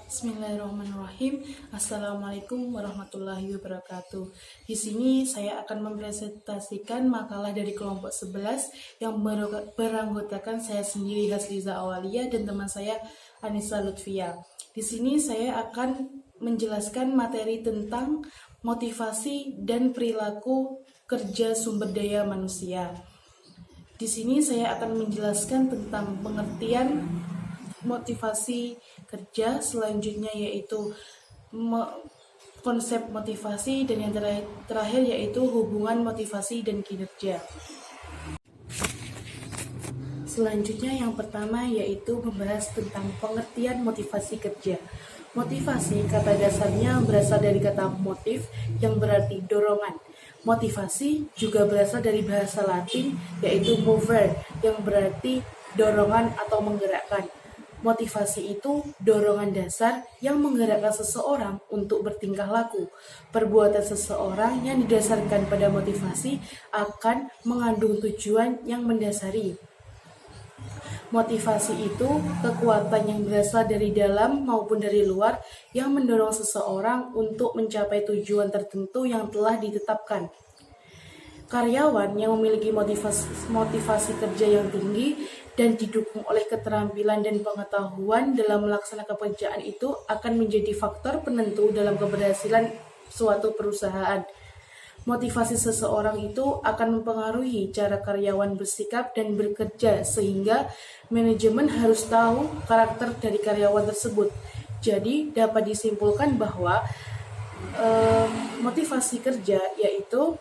Bismillahirrahmanirrahim. Assalamualaikum warahmatullahi wabarakatuh. Di sini saya akan mempresentasikan makalah dari kelompok 11 yang beranggotakan saya sendiri Hasliza Awalia dan teman saya Anissa Lutfia. Di sini saya akan menjelaskan materi tentang motivasi dan perilaku kerja sumber daya manusia. Di sini saya akan menjelaskan tentang pengertian motivasi kerja, selanjutnya yaitu konsep motivasi, dan yang terakhir yaitu hubungan motivasi dan kinerja. Selanjutnya yang pertama yaitu membahas tentang pengertian motivasi kerja. Motivasi kata dasarnya berasal dari kata motif yang berarti dorongan. Motivasi juga berasal dari bahasa Latin yaitu mover yang berarti dorongan atau menggerakkan. Motivasi itu dorongan dasar yang menggerakkan seseorang untuk bertingkah laku. Perbuatan seseorang yang didasarkan pada motivasi akan mengandung tujuan yang mendasari. Motivasi itu kekuatan yang berasal dari dalam maupun dari luar yang mendorong seseorang untuk mencapai tujuan tertentu yang telah ditetapkan. Karyawan yang memiliki motivasi kerja yang tinggi dan didukung oleh keterampilan dan pengetahuan dalam melaksanakan pekerjaan itu akan menjadi faktor penentu dalam keberhasilan suatu perusahaan. Motivasi seseorang itu akan mempengaruhi cara karyawan bersikap dan bekerja, sehingga manajemen harus tahu karakter dari karyawan tersebut. Jadi dapat disimpulkan bahwa motivasi kerja yaitu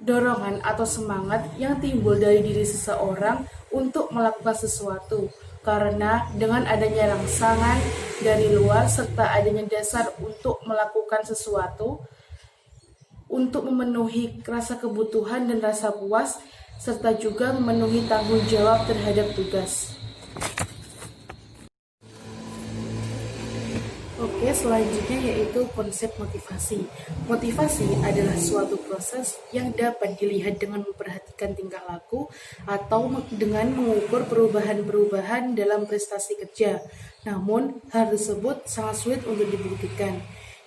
dorongan atau semangat yang timbul dari diri seseorang untuk melakukan sesuatu, karena dengan adanya rangsangan dari luar serta adanya dasar untuk melakukan sesuatu untuk memenuhi rasa kebutuhan dan rasa puas serta juga memenuhi tanggung jawab terhadap tugas. Oke, selanjutnya yaitu konsep motivasi. Motivasi adalah suatu proses yang dapat dilihat dengan memperhatikan tingkah laku atau dengan mengukur perubahan-perubahan dalam prestasi kerja. Namun, hal tersebut sangat sulit untuk dibuktikan.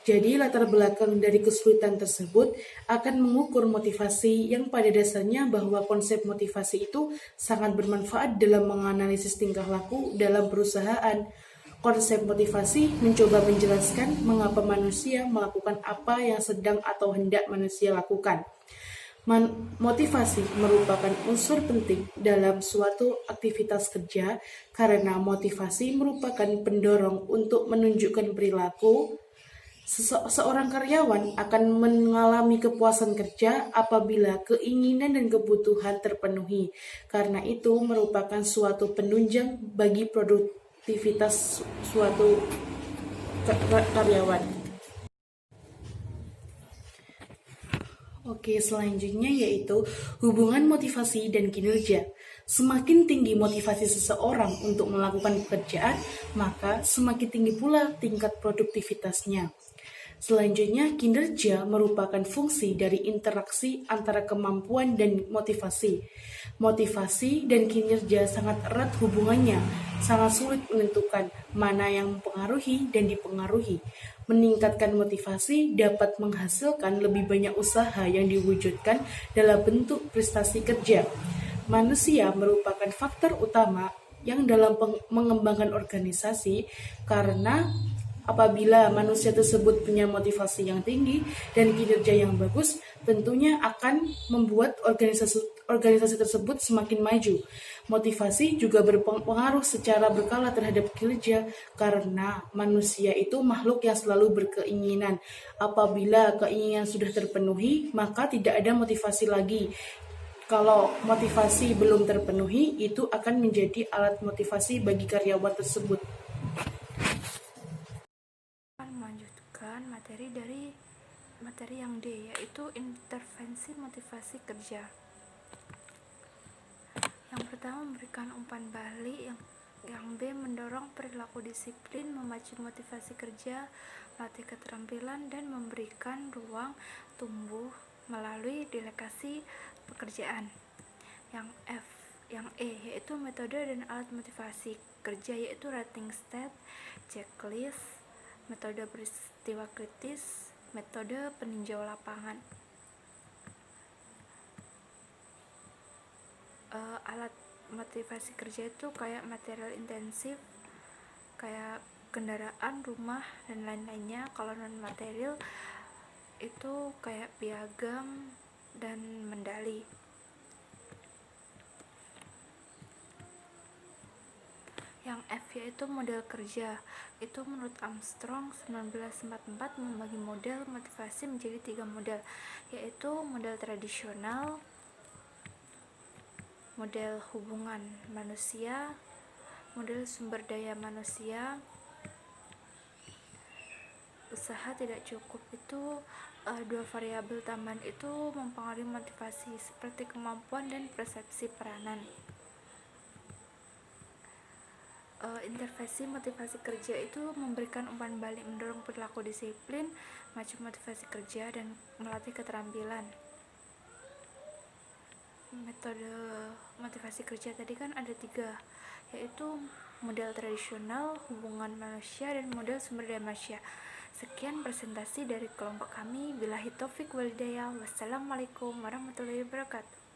Jadi, latar belakang dari kesulitan tersebut akan mengukur motivasi yang pada dasarnya bahwa konsep motivasi itu sangat bermanfaat dalam menganalisis tingkah laku dalam perusahaan. Konsep motivasi mencoba menjelaskan mengapa manusia melakukan apa yang sedang atau hendak manusia lakukan. Motivasi merupakan unsur penting dalam suatu aktivitas kerja karena motivasi merupakan pendorong untuk menunjukkan perilaku. Seorang karyawan akan mengalami kepuasan kerja apabila keinginan dan kebutuhan terpenuhi. Karena itu merupakan suatu penunjang bagi produktivitas suatu karyawan. Oke, selanjutnya yaitu hubungan motivasi dan kinerja. Semakin tinggi motivasi seseorang untuk melakukan pekerjaan, maka semakin tinggi pula tingkat produktivitasnya. Selanjutnya, kinerja merupakan fungsi dari interaksi antara kemampuan dan motivasi. Motivasi dan kinerja sangat erat hubungannya, sangat sulit menentukan mana yang mempengaruhi dan dipengaruhi. Meningkatkan motivasi dapat menghasilkan lebih banyak usaha yang diwujudkan dalam bentuk prestasi kerja. Manusia merupakan faktor utama yang dalam mengembangkan organisasi karena apabila manusia tersebut punya motivasi yang tinggi dan kinerja yang bagus, tentunya akan membuat organisasi tersebut semakin maju. Motivasi juga berpengaruh secara berkala terhadap kinerja karena manusia itu makhluk yang selalu berkeinginan. Apabila keinginan sudah terpenuhi, maka tidak ada motivasi lagi. Kalau motivasi belum terpenuhi, itu akan menjadi alat motivasi bagi karyawan tersebut. Materi yang D, yaitu intervensi motivasi kerja. Yang pertama, memberikan umpan balik. Yang B, mendorong perilaku disiplin, memacu motivasi kerja, melatih keterampilan, dan memberikan ruang tumbuh melalui delegasi pekerjaan. Yang F, Yang E yaitu metode dan alat motivasi kerja, yaitu rating state, checklist, metode peristiwa kritis, metode peninjau lapangan. Alat motivasi kerja itu kayak material intensif, kayak kendaraan, rumah, dan lain-lainnya. Kalau non material itu kayak piagam dan medali. Yang F yaitu model kerja. Itu menurut Armstrong 1944 membagi model motivasi menjadi 3 model, yaitu model tradisional, model hubungan manusia, model sumber daya manusia. Usaha tidak cukup itu dua variabel tambahan itu mempengaruhi motivasi seperti kemampuan dan persepsi peranan. Intervensi motivasi kerja itu memberikan umpan balik, mendorong perilaku disiplin, macam motivasi kerja, dan melatih keterampilan. Metode motivasi kerja tadi kan ada 3, yaitu model tradisional, hubungan manusia, dan model sumber daya manusia. Sekian presentasi dari kelompok kami. Billahi taufik wal hidayah. Wassalamualaikum warahmatullahi wabarakatuh.